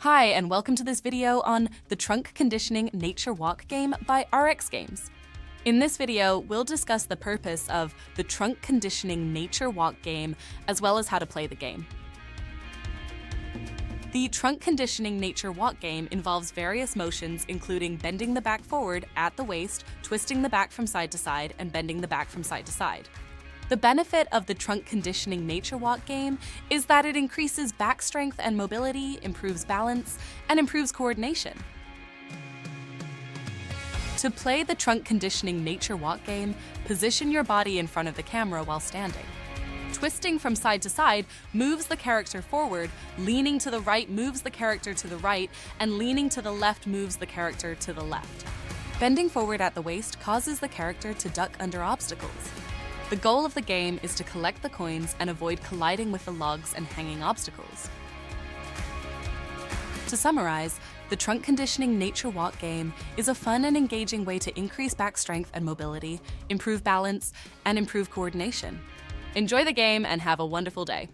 Hi, and welcome to this video on the Trunk Conditioning Nature Walk game by RxGames. In this video, we'll discuss the purpose of the Trunk Conditioning Nature Walk game, as well as how to play the game. The Trunk Conditioning Nature Walk game involves various motions, including bending the back forward at the waist, twisting the back from side to side, and bending the back from side to side. The benefit of the Trunk Conditioning Nature Walk game is that it increases back strength and mobility, improves balance, and improves coordination. To play the Trunk Conditioning Nature Walk game, position your body in front of the camera while standing. Twisting from side to side moves the character forward, leaning to the right moves the character to the right, and leaning to the left moves the character to the left. Bending forward at the waist causes the character to duck under obstacles. The goal of the game is to collect the coins and avoid colliding with the logs and hanging obstacles. To summarize, the Trunk Conditioning Nature Walk game is a fun and engaging way to increase back strength and mobility, improve balance, and improve coordination. Enjoy the game and have a wonderful day.